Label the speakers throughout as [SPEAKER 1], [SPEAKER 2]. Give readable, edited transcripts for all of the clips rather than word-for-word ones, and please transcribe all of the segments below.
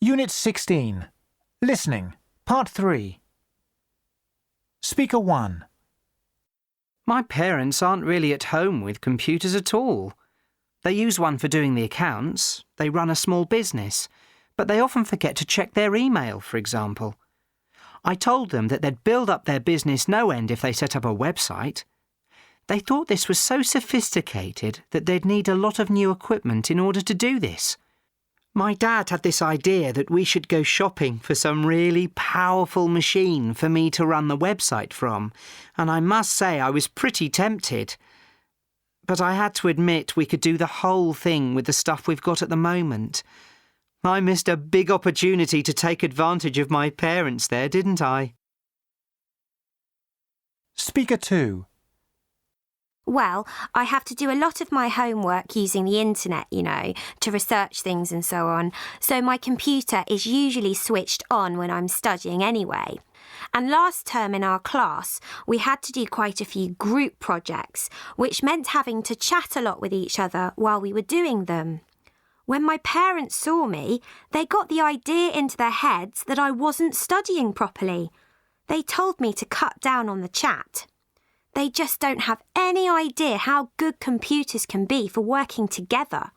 [SPEAKER 1] Unit 16. Listening. Part 3. Speaker 1.
[SPEAKER 2] My parents aren't really at home with computers at all. They use one for doing the accounts, they run a small business, but they often forget to check their email, for example. I told them that they'd build up their business no end if they set up a website. They thought this was so sophisticated that they'd need a lot of new equipment in order to do this. My dad had this idea that we should go shopping for some really powerful machine for me to run the website from, and I must say I was pretty tempted. But I had to admit we could do the whole thing with the stuff we've got at the moment. I missed a big opportunity to take advantage of my parents there, didn't I?
[SPEAKER 1] Speaker 2.
[SPEAKER 3] Well, I have to do a lot of my homework using the internet, to research things and so on, so my computer is usually switched on when I'm studying anyway. And last term in our class, we had to do quite a few group projects, which meant having to chat a lot with each other while we were doing them. When my parents saw me, they got the idea into their heads that I wasn't studying properly. They told me to cut down on the chat. They just don't have any idea how good computers can be for working together.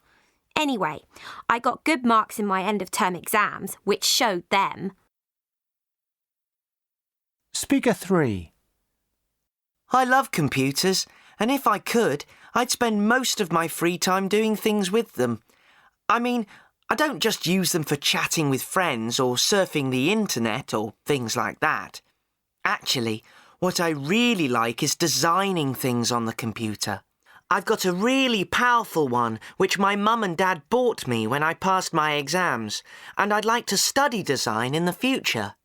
[SPEAKER 3] Anyway, I got good marks in my end-of-term exams, which showed them.
[SPEAKER 1] Speaker 3.
[SPEAKER 4] I love computers, and if I could, I'd spend most of my free time doing things with them. I mean, I don't just use them for chatting with friends or surfing the internet or things like that. Actually, what I really like is designing things on the computer. I've got a really powerful one which my mum and dad bought me when I passed my exams, and I'd like to study design in the future.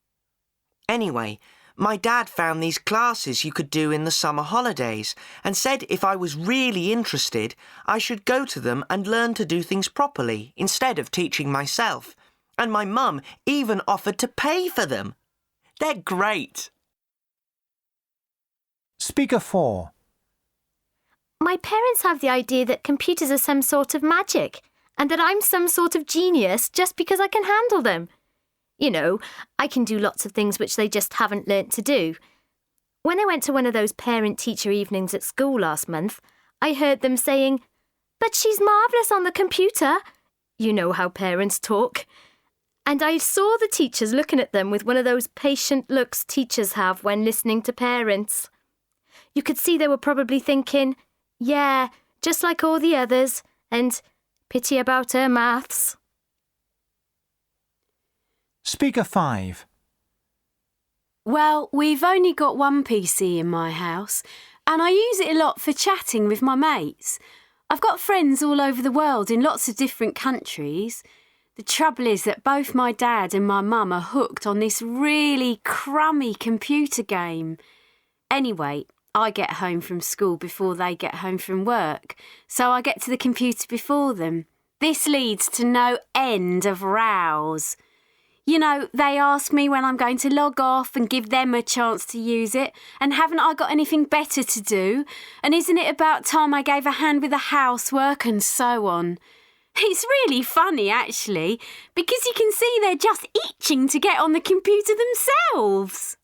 [SPEAKER 4] Anyway, my dad found these classes you could do in the summer holidays and said if I was really interested, I should go to them and learn to do things properly instead of teaching myself. And my mum even offered to pay for them. They're great.
[SPEAKER 1] Speaker 4.
[SPEAKER 5] My parents have the idea that computers are some sort of magic and that I'm some sort of genius just because I can handle them. I can do lots of things which they just haven't learnt to do. When I went to one of those parent-teacher evenings at school last month, I heard them saying, "But she's marvellous on the computer." You know how parents talk. And I saw the teachers looking at them with one of those patient looks teachers have when listening to parents. You could see they were probably thinking, "Yeah, just like all the others," and "pity about her maths."
[SPEAKER 1] Speaker 5.
[SPEAKER 6] Well, we've only got one PC in my house, and I use it a lot for chatting with my mates. I've got friends all over the world in lots of different countries. The trouble is that both my dad and my mum are hooked on this really crummy computer game. Anyway, I get home from school before they get home from work, so I get to the computer before them. This leads to no end of rows. They ask me when I'm going to log off and give them a chance to use it, and haven't I got anything better to do? And isn't it about time I gave a hand with the housework and so on? It's really funny, actually, because you can see they're just itching to get on the computer themselves.